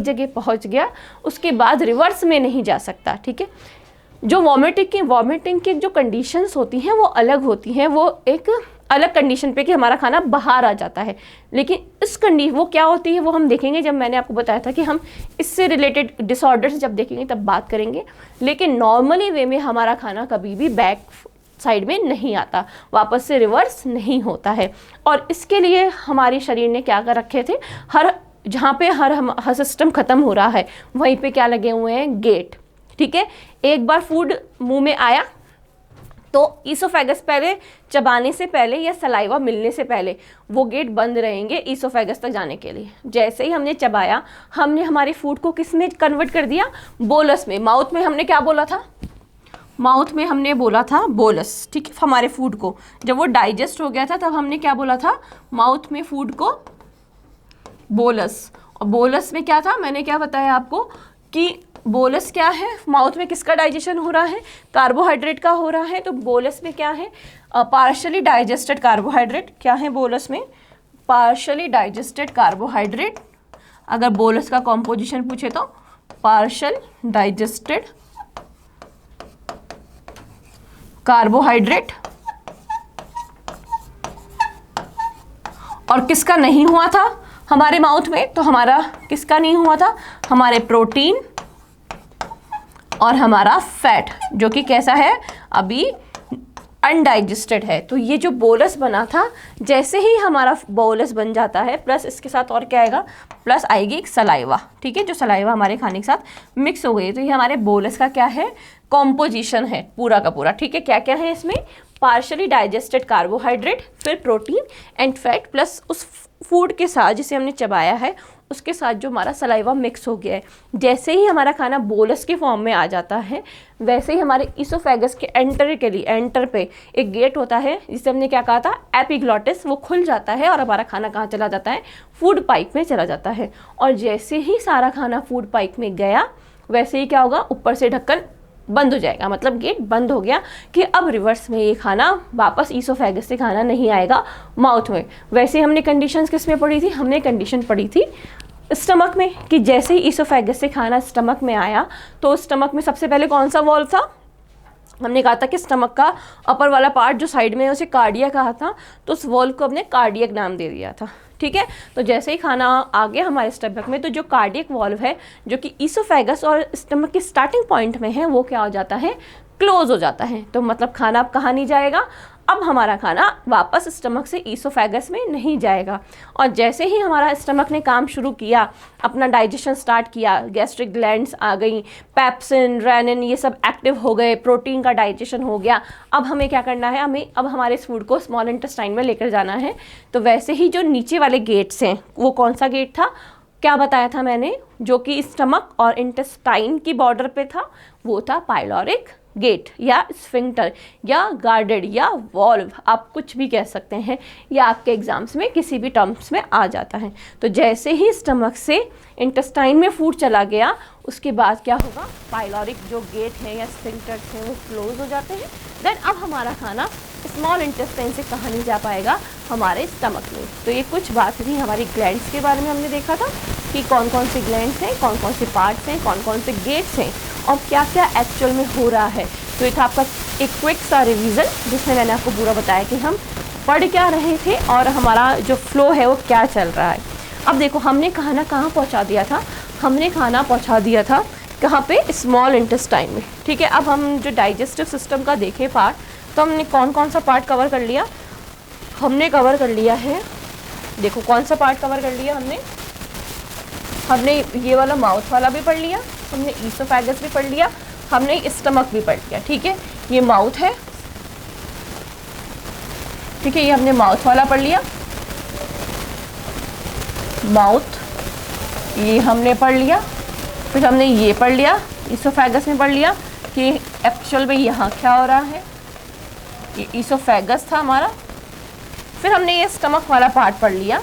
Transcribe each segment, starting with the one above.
जगह पहुंच गया, उसके बाद रिवर्स में नहीं जा सकता। ठीक है, जो वॉमिटिंग की जो कंडीशंस होती हैं वो अलग होती हैं, वो एक अलग कंडीशन पे कि हमारा खाना बाहर आ जाता है। लेकिन इस वो क्या होती है वो हम देखेंगे, जब मैंने आपको बताया था कि हम इससे रिलेटेड डिसऑर्डर्स जब देखेंगे तब बात करेंगे। लेकिन नॉर्मली वे में हमारा खाना कभी भी बैक साइड में नहीं आता, वापस से रिवर्स नहीं होता है। और इसके लिए हमारे शरीर ने क्या कर रखे थे, जहाँ पे हर सिस्टम ख़त्म हो रहा है वहीं पे क्या लगे हुए हैं, गेट। ठीक है, एक बार फूड मुंह में आया तो ईसोफेगस पहले चबाने से पहले या सलाइवा मिलने से पहले वो गेट बंद रहेंगे ईसोफेगस तक जाने के लिए। जैसे ही हमने चबाया, हमने हमारे फूड को किस में कन्वर्ट कर दिया, बोलस में। माउथ में हमने क्या बोला था, माउथ में हमने बोला था बोलस। ठीक है, हमारे फूड को जब वो डाइजेस्ट हो गया था तब हमने क्या बोला था, माउथ में फूड को बोलस। और बोलस में क्या था, मैंने क्या बताया आपको कि बोलस क्या है, माउथ में किसका डाइजेशन हो रहा है, कार्बोहाइड्रेट का हो रहा है। तो बोलस में क्या है, पार्शली डाइजेस्टेड कार्बोहाइड्रेट। क्या है बोलस में, पार्शली डाइजेस्टेड कार्बोहाइड्रेट। अगर बोलस का कॉम्पोजिशन पूछे तो पार्शल डाइजेस्टेड कार्बोहाइड्रेट। और किसका नहीं हुआ था हमारे माउथ में, तो हमारा किसका नहीं हुआ था, हमारे प्रोटीन और हमारा फैट, जो कि कैसा है, अभी अनडाइजेस्टेड है। तो ये जो बोलस बना था, जैसे ही हमारा बोलस बन जाता है, प्लस इसके साथ और क्या आएगा, प्लस आएगी एक सलाइवा। ठीक है, जो सलाइवा हमारे खाने के साथ मिक्स हो गई, तो ये हमारे बोलस का क्या है, कॉम्पोजिशन है पूरा का पूरा। ठीक है, क्या क्या है इसमें, पार्शली डाइजेस्टेड कार्बोहाइड्रेट, फिर प्रोटीन एंड फैट, प्लस उस फूड के साथ जिसे हमने चबाया है उसके साथ जो हमारा सलाइवा मिक्स हो गया है। जैसे ही हमारा खाना बोलस के फॉर्म में आ जाता है, वैसे ही हमारे ईसोफेगस के एंटर पे एक गेट होता है जिसे हमने क्या कहा था, एपिग्लॉटिस। वो खुल जाता है और हमारा खाना कहाँ चला जाता है, फूड पाइप में चला जाता है। और जैसे ही सारा खाना फूड पाइप में गया, वैसे ही क्या होगा, ऊपर से ढक्कन बंद हो जाएगा, मतलब गेट बंद हो गया कि अब रिवर्स में ये खाना वापस ईसोफेगस से खाना नहीं आएगा माउथ में। वैसे हमने कंडीशंस किस में पढ़ी थी, हमने कंडीशन पढ़ी थी स्टमक में, कि जैसे ही ईसोफेगस से खाना स्टमक में आया तो स्टमक में सबसे पहले कौन सा वॉल्व था, हमने कहा था कि स्टमक का अपर वाला पार्ट जो साइड में है उसे कार्डिया कहा था, तो उस वॉल्व को हमने कार्डियक नाम दे दिया था। ठीक है, तो जैसे ही खाना आ गया हमारे स्टमक में, तो जो कार्डियक वॉल्व है जो कि ईसोफेगस और स्टमक के स्टार्टिंग पॉइंट में है, वो क्या हो जाता है, क्लोज हो जाता है। तो मतलब खाना अब कहाँ नहीं जाएगा, अब हमारा खाना वापस स्टमक से ईसोफेगस में नहीं जाएगा। और जैसे ही हमारा स्टमक ने काम शुरू किया, अपना डाइजेशन स्टार्ट किया, गैस्ट्रिक ग्लैंड्स आ गई, पेप्सिन, रेनिन ये सब एक्टिव हो गए, प्रोटीन का डाइजेशन हो गया। अब हमें क्या करना है, हमें अब हमारे इस फूड को स्मॉल इंटेस्टाइन में लेकर जाना है। तो वैसे ही जो नीचे वाले गेट्स हैं, वो कौन सा गेट था, क्या बताया था मैंने, जो कि स्टमक और इंटेस्टाइन की बॉर्डर पे था, वो था पाइलोरिक गेट या स्फिंक्टर या गार्डेड या वॉल्व, आप कुछ भी कह सकते हैं, या आपके एग्जाम्स में किसी भी टर्म्स में आ जाता है। तो जैसे ही स्टमक से इंटेस्टाइन में फूड चला गया, उसके बाद क्या होगा, पाइलोरिक जो गेट है या स्फिंक्टर्स हैं वो क्लोज हो जाते हैं। देन अब हमारा खाना स्मॉल इंटेस्टाइन से कहाँ नहीं जा पाएगा, हमारे स्टमक में। तो ये कुछ बात थी हमारी ग्लैंड्स के बारे में, हमने देखा था कि कौन कौन से ग्लैंड्स हैं, कौन कौन से पार्ट्स हैं, कौन कौन से गेट्स हैं और क्या क्या एक्चुअल में हो रहा है। तो ये था आपका एक क्विक सा रिवीजन, जिसमें मैंने आपको पूरा बताया कि हम पढ़ क्या रहे थे और हमारा जो फ्लो है वो क्या चल रहा है। अब देखो, हमने खाना कहाँ पहुँचा दिया था, हमने खाना पहुँचा दिया था कहाँ पे, स्मॉल इंटेस्टाइन में। ठीक है, अब हम जो डाइजेस्टिव सिस्टम का देखें पार्ट, तो हमने कौन कौन सा पार्ट कवर कर लिया, हमने कवर कर लिया है, देखो कौन सा पार्ट कवर कर लिया हमने ये वाला माउथ वाला भी पढ़ लिया, हमने ईसोफेगस भी पढ़ लिया, हमने स्टमक भी पढ़ लिया। ठीक है, ये माउथ है, ठीक है, ये हमने माउथ वाला पढ़ लिया, माउथ ये हमने पढ़ लिया। फिर हमने ये पढ़ लिया, ईसोफेगस में पढ़ लिया कि एक्चुअल में यहाँ क्या हो रहा है, ये ईसोफेगस था हमारा। फिर हमने ये स्टमक वाला पार्ट पढ़ लिया।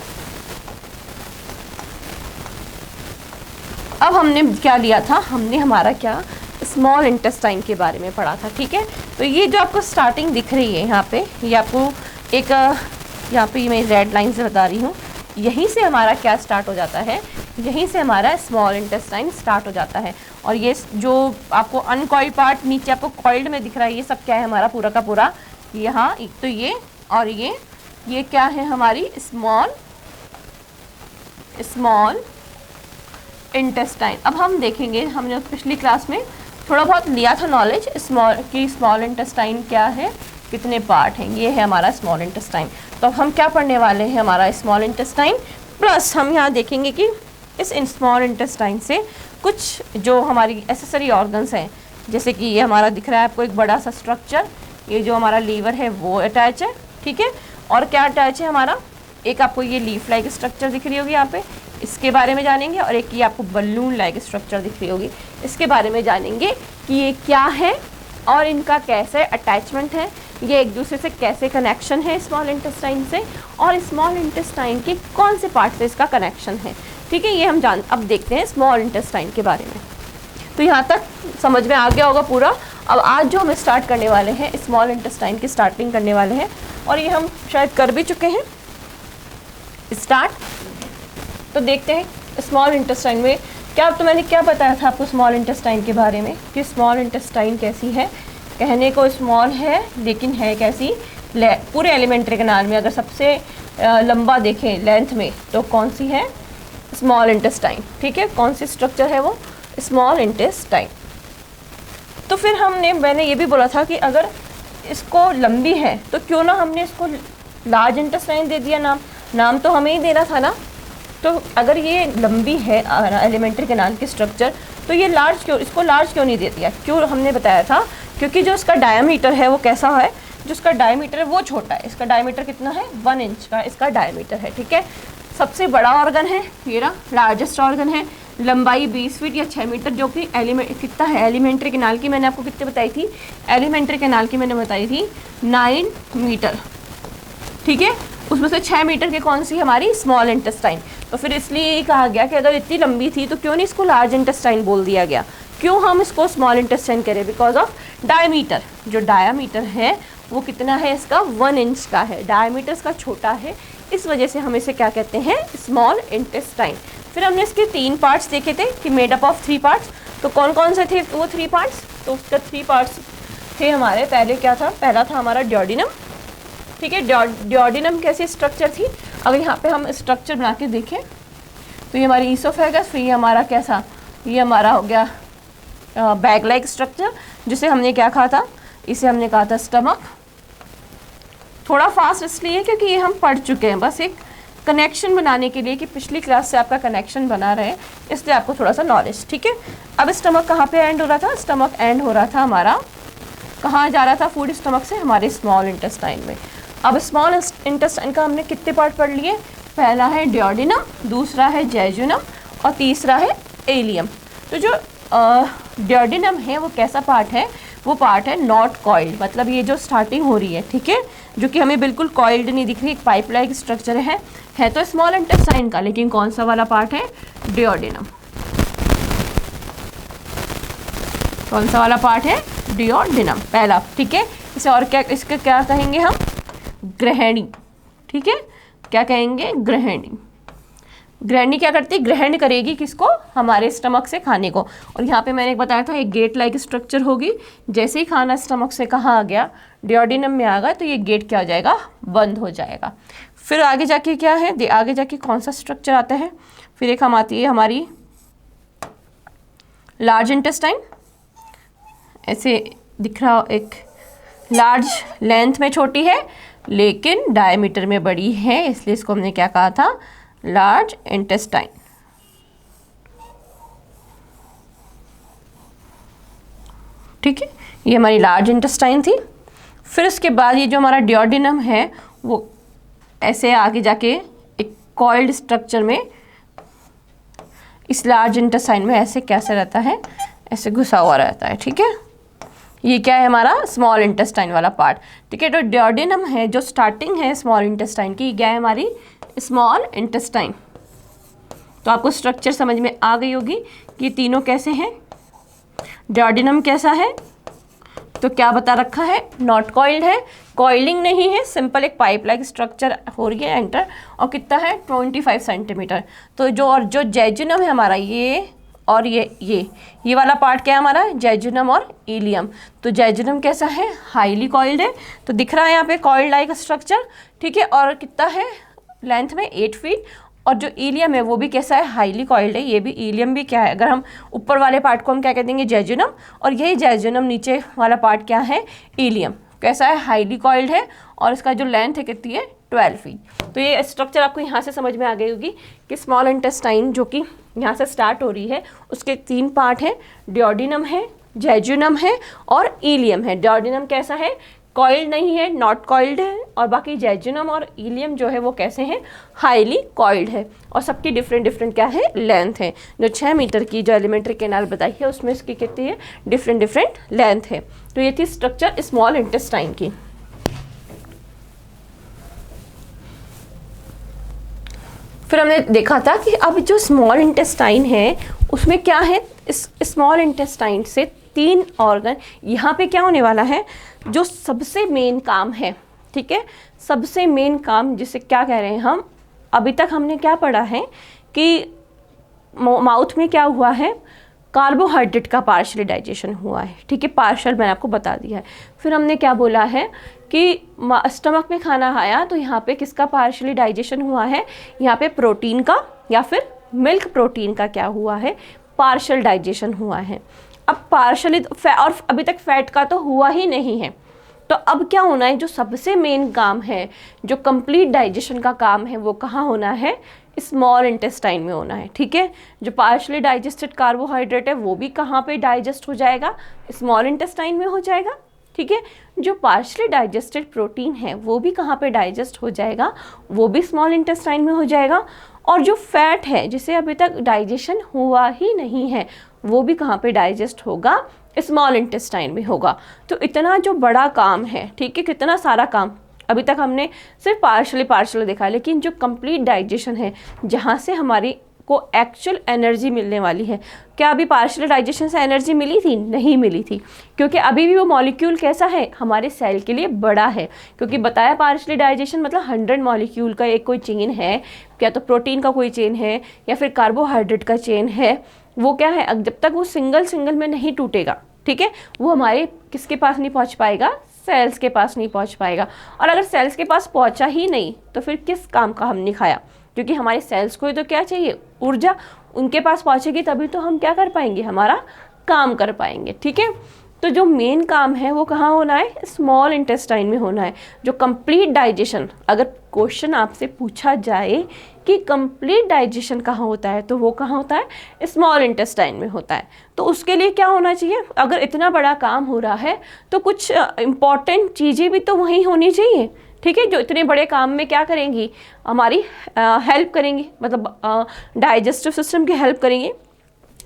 अब हमने क्या लिया था, हमने हमारा क्या, स्मॉल इंटेस्टाइन के बारे में पढ़ा था। ठीक है, तो ये जो आपको स्टार्टिंग दिख रही है यहाँ पे, ये आपको एक यहाँ पे मैं रेड लाइन से बता रही हूँ, यहीं से हमारा क्या स्टार्ट हो जाता है, यहीं से हमारा स्मॉल इंटेस्टाइन स्टार्ट हो जाता है। और ये जो आपको अनकॉइल्ड पार्ट नीचे आपको कॉइल्ड में दिख रहा है, ये सब क्या है हमारा पूरा का पूरा, यहाँ एक तो ये और ये क्या है हमारी स्मॉल इंटेस्टाइन। अब हम देखेंगे, हमने पिछली क्लास में थोड़ा बहुत लिया था नॉलेज स्मॉल इंटेस्टाइन क्या है, कितने पार्ट हैं। ये है हमारा स्मॉल इंटेस्टाइन। तो अब हम क्या पढ़ने वाले हैं, हमारा स्मॉल इंटेस्टाइन प्लस हम यहाँ देखेंगे कि इस स्मॉल इंटेस्टाइन से कुछ जो हमारी एसेसरी ऑर्गन्स हैं, जैसे कि ये हमारा दिख रहा है आपको एक बड़ा सा स्ट्रक्चर, ये जो हमारा लीवर है वो अटैच है, ठीक है। और क्या अटैच है हमारा, एक आपको ये लीफ लाइक स्ट्रक्चर दिख रही होगी यहाँ पे, इसके बारे में जानेंगे। और एक ये आपको बलून लाइक स्ट्रक्चर दिख रही होगी, इसके बारे में जानेंगे कि ये क्या है और इनका कैसे अटैचमेंट है, ये एक दूसरे से कैसे कनेक्शन है स्मॉल इंटेस्टाइन से, और स्मॉल इंटेस्टाइन के कौन से पार्ट से इसका कनेक्शन है, ठीक है। ये हम अब देखते हैं स्मॉल इंटेस्टाइन के बारे में। तो यहाँ तक समझ में आ गया होगा पूरा। अब आज जो हम स्टार्ट करने वाले हैं, स्मॉल इंटेस्टाइन की स्टार्टिंग करने वाले हैं, और ये हम शायद कर भी चुके हैं स्टार्ट। तो देखते हैं स्मॉल इंटेस्टाइन में क्या, तो मैंने क्या बताया था आपको स्मॉल इंटेस्टाइन के बारे में कि स्मॉल इंटेस्टाइन कैसी है, कहने को स्मॉल है लेकिन है कैसी, पूरे एलिमेंट्री कैनाल में अगर सबसे लंबा देखें लेंथ में तो कौन सी है, स्मॉल इंटेस्टाइन, ठीक है। कौन सी स्ट्रक्चर है वो, स्मॉल इंटेस्टाइन। तो फिर मैंने ये भी बोला था कि अगर इसको लंबी है तो क्यों ना हमने इसको लार्ज इंटेस्टाइन दे दिया, नाम तो हमें ही देना था ना। तो अगर ये लंबी है एलिमेंट्री कैनाल की स्ट्रक्चर, तो ये इसको लार्ज क्यों नहीं दे दिया, क्यों हमने बताया था, क्योंकि जो इसका डायमीटर है वो कैसा है, जो इसका डायमीटर है वो छोटा है। इसका डायमीटर कितना है, 1 इंच का इसका डायमीटर है, ठीक है। सबसे बड़ा ऑर्गन है ये रहा, लार्जेस्ट ऑर्गन है, लंबाई 20 फीट या 6 मीटर, जो कि कितना है एलिमेंट्री कैनाल की, मैंने आपको कितने बताई थी, एलिमेंट्री कैनाल की मैंने बताई थी 9 मीटर, ठीक है। उसमें से 6 मीटर के कौन सी हमारी स्मॉल इंटेस्टाइन। तो फिर इसलिए ये कहा गया कि अगर इतनी लंबी थी तो क्यों नहीं इसको लार्ज इंटेस्टाइन बोल दिया गया, क्यों हम इसको स्मॉल इंटेस्टाइन करें, बिकॉज ऑफ डायमीटर। जो डायमीटर है वो कितना है इसका, 1 इंच का है, डायमीटर इसका छोटा है, इस वजह से हम इसे क्या कहते हैं, स्मॉल इंटेस्टाइन। फिर हमने इसके 3 पार्ट्स देखे थे कि मेड अप ऑफ 3 पार्ट्स। तो कौन कौन से थे वो 3 पार्ट्स, तो उसका 3 पार्ट्स थे हमारे, पहले क्या था, पहला था हमारा ड्यूडेनम, ठीक है। ड्यूडेनम कैसी स्ट्रक्चर थी, अगर यहाँ पे हम स्ट्रक्चर बना के देखें तो ये हमारी ईसोफेगस, फिर ये हमारा कैसा, ये हमारा हो गया बैग लाइक स्ट्रक्चर, जिसे हमने क्या कहा था, इसे हमने कहा था स्टमक। थोड़ा फास्ट इसलिए क्योंकि ये हम पढ़ चुके हैं, बस एक कनेक्शन बनाने के लिए कि पिछली क्लास से आपका कनेक्शन बना रहे, इसलिए आपको थोड़ा सा नॉलेज, ठीक है। अब स्टमक कहाँ पे एंड हो रहा था, स्टमक एंड हो रहा था हमारा, कहाँ जा रहा था फूड स्टमक से, हमारे स्मॉल इंटेस्टाइन में। अब स्मॉल इंटेस्टाइन का हमने कितने पार्ट पढ़ लिए, पहला है ड्यूडेनम, दूसरा है जेजुनम और तीसरा है एलियम। तो जो ड्यूडेनम है वो कैसा पार्ट है, वो पार्ट है नॉट कॉइल्ड, मतलब ये जो स्टार्टिंग हो रही है, ठीक है, जो कि हमें बिल्कुल कॉइल्ड नहीं दिख रही, एक पाइप लाइक स्ट्रक्चर है तो स्मॉल इंटेस्टाइन का, लेकिन कौन सा वाला पार्ट है, ड्यूडेनम। कौन सा वाला पार्ट है, ड्यूडेनम पहला, ठीक है। इसे और क्या, इसके क्या कहेंगे हम, ग्रहणी, ठीक है। क्या कहेंगे, ग्रहणी। ग्रहणी क्या करती है, ग्रहण करेगी किसको, हमारे स्टमक से खाने को। और यहाँ पे मैंने बताया था एक गेट लाइक स्ट्रक्चर होगी, जैसे ही खाना स्टमक से कहाँ आ गया, ड्यूडेनम में आ गया, तो ये गेट क्या हो जाएगा, बंद हो जाएगा। फिर आगे जाके क्या है, आगे जाके कौन सा स्ट्रक्चर आता है, फिर एक हम आती है हमारी लार्ज इंटेस्टाइन, ऐसे दिख रहा, एक लार्ज लेंथ में छोटी है लेकिन डायमीटर में बड़ी है, इसलिए इसको हमने क्या कहा था, लार्ज इंटेस्टाइन, ठीक है। ये हमारी लार्ज इंटेस्टाइन थी। फिर उसके बाद ये जो हमारा ड्यूडेनम है वो ऐसे आगे जाके एक कॉइल्ड स्ट्रक्चर में, इस लार्ज इंटेस्टाइन में ऐसे कैसे रहता है, ऐसे घुसा हुआ रहता है, ठीक है। ये क्या है हमारा स्मॉल इंटेस्टाइन वाला पार्ट, ठीक है। तो ड्यूडेनम है जो स्टार्टिंग है स्मॉल इंटेस्टाइन की, क्या है हमारी स्मॉल इंटेस्टाइन। तो आपको स्ट्रक्चर समझ में आ गई होगी कि तीनों कैसे हैं। ड्यूडेनम कैसा है, तो क्या बता रखा है, नॉट कॉइल्ड है, कॉइलिंग नहीं है, सिंपल एक पाइप लाइक स्ट्रक्चर हो रही है एंटर, और कितना है 25 सेंटीमीटर। तो जो जेजुनम है हमारा ये और ये वाला पार्ट क्या है हमारा, जेजुनम और इलियम। तो जेजुनम कैसा है, हाईली कॉइल्ड है, तो दिख रहा है यहाँ पे कॉइल्ड लाइक स्ट्रक्चर, ठीक है, और कितना है लेंथ में 8 फीट। और जो इलियम है वो भी कैसा है, हाईली कॉइल्ड है, ये भी इलियम भी क्या है, अगर हम ऊपर वाले पार्ट को हम क्या कह देंगे, जेजुनम, और यही जेजुनम नीचे वाला पार्ट क्या है, इलियम, कैसा है, हाईली कॉइल्ड है, और इसका जो लेंथ है कितनी है 12 फीट। तो ये स्ट्रक्चर आपको यहाँ से समझ में आ गई होगी कि स्मॉल इंटेस्टाइन जो कि यहाँ से स्टार्ट हो रही है उसके 3 पार्ट हैं, डियोडिनम है, जेजुनम है और इलियम है। डियोडिनम कैसा है, कॉइल्ड नहीं है, नॉट कॉइल्ड है, और बाकी जेजुनम और इलियम जो है वो कैसे हैं, हाईली कॉइल्ड है, और सबकी डिफरेंट क्या है, लेंथ है। जो 6 मीटर की जो एलिमेंट्री कैनाल बताई है उसमें इसकी कितनी है, डिफरेंट लेंथ है। तो ये थी स्ट्रक्चर स्मॉल इंटेस्टाइन की। फिर हमने देखा था कि अब जो स्मॉल इंटेस्टाइन है उसमें क्या है, इस स्मॉल इंटेस्टाइन से 3 ऑर्गन, यहाँ पे क्या होने वाला है, जो सबसे मेन काम है, ठीक है, सबसे मेन काम जिसे क्या कह रहे हैं हम, अभी तक हमने क्या पढ़ा है कि माउथ में क्या हुआ है, कार्बोहाइड्रेट का पार्शियल डाइजेशन हुआ है, ठीक है, पार्शियल मैंने आपको बता दिया है। फिर हमने क्या बोला है कि स्टमक में खाना आया तो यहाँ पे किसका पार्शियली डाइजेशन हुआ है, यहाँ पे प्रोटीन का या फिर मिल्क प्रोटीन का क्या हुआ है, पार्शियल डाइजेशन हुआ है। अब पार्शियली और अभी तक फैट का तो हुआ ही नहीं है, तो अब क्या होना है, जो सबसे मेन काम है, जो कंप्लीट डाइजेशन का काम है, वो कहाँ होना है, स्मॉल इंटेस्टाइन में होना है, ठीक है। जो पार्शियली डाइजेस्टेड कार्बोहाइड्रेट है वो भी कहाँ पे डाइजेस्ट हो जाएगा, स्मॉल इंटेस्टाइन में हो जाएगा, ठीक है। जो पार्शियली डाइजेस्टेड प्रोटीन है वो भी कहाँ पे डाइजेस्ट हो जाएगा, वो भी स्मॉल इंटेस्टाइन में हो जाएगा। और जो फैट है जिसे अभी तक डाइजेशन हुआ ही नहीं है वो भी कहाँ पे डाइजेस्ट होगा, स्मॉल इंटेस्टाइन में होगा। तो इतना जो बड़ा काम है, ठीक है, कितना सारा काम, अभी तक हमने सिर्फ पार्शियली देखा है, लेकिन जो कंप्लीट डाइजेशन है जहाँ से हमारी को एक्चुअल एनर्जी मिलने वाली है, क्या अभी पार्शियल डाइजेशन से एनर्जी मिली थी, नहीं मिली थी, क्योंकि अभी भी वो मॉलिक्यूल कैसा है, हमारे सेल के लिए बड़ा है, क्योंकि बताया पार्शियल डाइजेशन मतलब 100 मॉलिक्यूल का एक कोई चेन है, क्या तो प्रोटीन का कोई चेन है या फिर कार्बोहाइड्रेट का चेन है, वो क्या है, जब तक वो सिंगल में नहीं टूटेगा, ठीक है, वो हमारे किसके पास नहीं पहुंच पाएगा, सेल्स के पास नहीं पहुंच पाएगा। और अगर सेल्स के पास पहुंचा ही नहीं तो फिर किस काम का हमने खाया, क्योंकि हमारे सेल्स को तो क्या चाहिए, ऊर्जा, उनके पास पहुंचेगी तभी तो हम क्या कर पाएंगे, हमारा काम कर पाएंगे, ठीक है। तो जो मेन काम है वो कहाँ होना है, स्मॉल इंटेस्टाइन में होना है। जो कंप्लीट डाइजेशन, अगर क्वेश्चन आपसे पूछा जाए कि कंप्लीट डाइजेशन कहाँ होता है तो वो कहाँ होता है, स्मॉल इंटेस्टाइन में होता है। तो उसके लिए क्या होना चाहिए, अगर इतना बड़ा काम हो रहा है तो कुछ इम्पॉर्टेंट चीज़ें भी तो वहीं होनी चाहिए, ठीक है, जो इतने बड़े काम में क्या करेंगी, हमारी हेल्प करेंगी, मतलब डाइजेस्टिव सिस्टम की हेल्प करेंगी।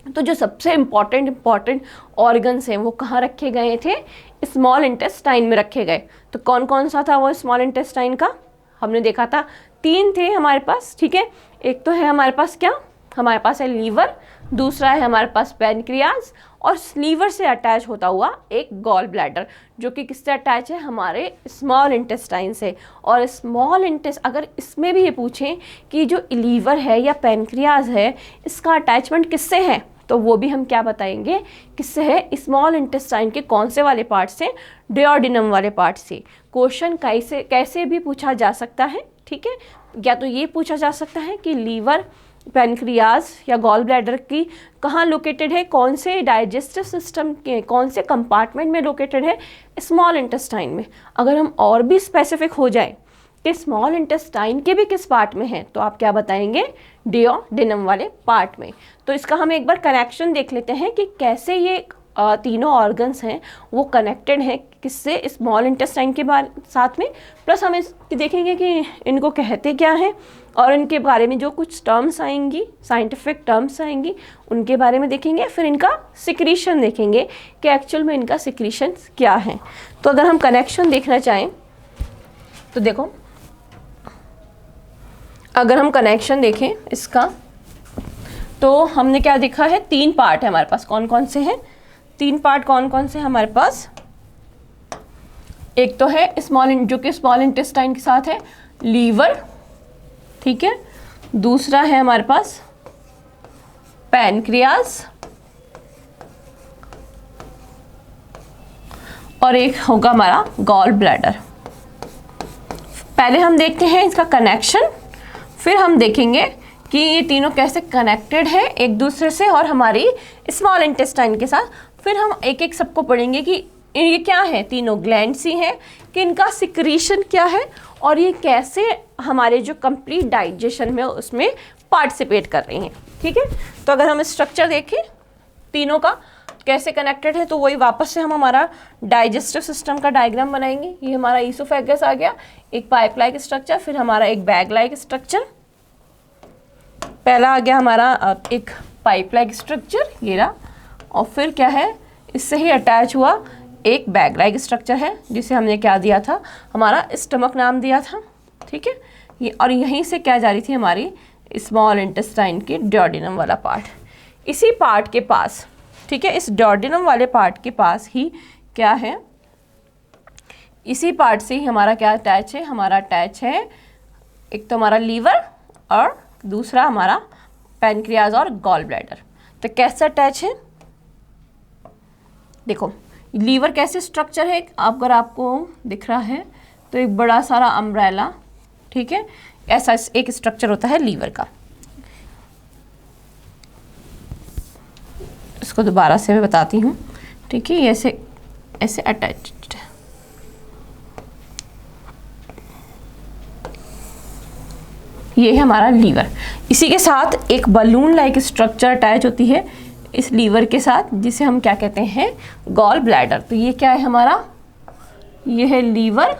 तो जो सबसे इम्पॉर्टेंट ऑर्गन्स हैं वो कहाँ रखे गए थे, स्मॉल इंटेस्टाइन में रखे गए। तो कौन कौन सा था वो स्मॉल इंटेस्टाइन का, हमने देखा था 3 थे हमारे पास, ठीक है। एक तो है हमारे पास क्या, हमारे पास है लीवर, दूसरा है हमारे पास पैनक्रियाज, और लीवर से अटैच होता हुआ एक गॉल ब्लैडर, जो कि किससे अटैच है, हमारे स्मॉल इंटेस्टाइन से। और स्मॉल अगर इसमें भी ये पूछें कि जो लीवर है या पैनक्रियाज है इसका अटैचमेंट किससे है, तो वो भी हम क्या बताएंगे, किससे है, स्मॉल इंटेस्टाइन के कौन से वाले पार्ट से, डियोडिनम वाले पार्ट से। क्वेश्चन कैसे भी पूछा जा सकता है, ठीक है। या तो ये पूछा जा सकता है कि लीवर, पैनक्रियाज या गॉल ब्लैडर की कहाँ लोकेटेड है, कौन से डाइजेस्टिव सिस्टम के कौन से कंपार्टमेंट में लोकेटेड है, स्मॉल इंटेस्टाइन में। अगर हम और भी स्पेसिफिक हो जाए कि स्मॉल इंटेस्टाइन के भी किस पार्ट में है, तो आप क्या बताएंगे, डियोडिनम वाले पार्ट में। तो इसका हम एक बार कनेक्शन देख लेते हैं कि कैसे ये तीनों ऑर्गन्स हैं वो कनेक्टेड हैं किससे, स्मॉल इंटेस्टाइन के साथ में। प्लस हम देखेंगे कि इनको कहते क्या हैं और इनके बारे में जो कुछ टर्म्स आएंगी, साइंटिफिक टर्म्स आएंगी, उनके बारे में देखेंगे। फिर इनका सिक्रीशन देखेंगे कि एक्चुअल में इनका सिक्रीशन क्या है। तो अगर हम कनेक्शन देखना चाहें तो देखो, अगर हम कनेक्शन देखें इसका, तो हमने क्या देखा है, 3 पार्ट है हमारे पास। कौन कौन से हैं, 3 पार्ट कौन कौन से हमारे पास, एक तो है जो कि स्मॉल इंटेस्टाइन के साथ है लीवर, ठीक है। दूसरा है हमारे पास पैनक्रियाज, और एक होगा हमारा गॉल ब्लैडर। पहले हम देखते हैं इसका कनेक्शन, फिर हम देखेंगे कि ये तीनों कैसे कनेक्टेड है एक दूसरे से और हमारी स्मॉल इंटेस्टाइन के साथ। फिर हम एक एक सबको पढ़ेंगे कि ये क्या है, तीनों ग्लैंड्स ही हैं, कि इनका सिक्रीशन क्या है और ये कैसे हमारे जो कंप्लीट डाइजेशन में उसमें पार्टिसिपेट कर रही हैं, ठीक है। तो अगर हम स्ट्रक्चर देखें तीनों का कैसे कनेक्टेड है, तो वही वापस से हम हमारा डाइजेस्टिव सिस्टम का डायग्राम बनाएंगे। ये हमारा ईसोफेगस आ गया, एक पाइप लाइक स्ट्रक्चर, फिर हमारा एक बैग लाइक स्ट्रक्चर। पहला आ गया हमारा एक पाइप लाइक स्ट्रक्चर, ये रहा, और फिर क्या है, इससे ही अटैच हुआ एक बैग लाइक स्ट्रक्चर है, जिसे हमने क्या दिया था, हमारा स्टमक नाम दिया था, ठीक है। ये और यहीं से क्या जा रही थी, हमारी स्मॉल इंटेस्टाइन की ड्यूडेनम वाला पार्ट। इसी पार्ट के पास, ठीक है, इस ड्यूडेनम वाले पार्ट के पास ही क्या है, इसी पार्ट से ही हमारा क्या अटैच है, हमारा अटैच है एक तो हमारा लीवर और दूसरा हमारा पैनक्रियाज और गॉल ब्लैडर। तो कैसे अटैच है, देखो लीवर कैसे स्ट्रक्चर है, अगर आपको दिख रहा है तो एक बड़ा सारा अम्ब्रेला, ठीक है, ऐसा एक स्ट्रक्चर होता है लीवर का। इसको दोबारा से मैं बताती हूँ, ठीक है, ऐसे ऐसे अटैच्ड, ये है हमारा लीवर। इसी के साथ एक बलून लाइक स्ट्रक्चर अटैच होती है इस लीवर के साथ, जिसे हम क्या कहते हैं, गॉल ब्लैडर। तो ये क्या है हमारा, ये है लीवर,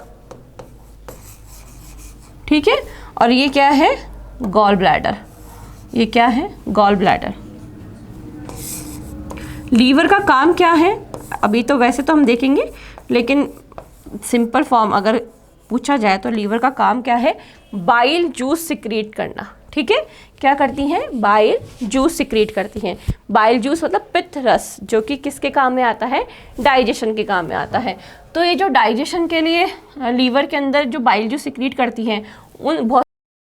ठीक है, और ये क्या है, गॉल ब्लैडर। ये क्या है, गॉल ब्लैडर। लीवर का काम क्या है, अभी तो वैसे तो हम देखेंगे, लेकिन सिंपल फॉर्म अगर पूछा जाए तो लीवर का काम क्या है, बाइल जूस सिक्रीट करना, ठीक है। क्या करती हैं, बाइल जूस सिक्रीट करती हैं। बाइल जूस मतलब पित्त रस, जो कि किसके काम में आता है, डाइजेशन के काम में आता है। तो ये जो डाइजेशन के लिए लीवर के अंदर जो बाइल जूस सिक्रीट करती हैं, उन बहुत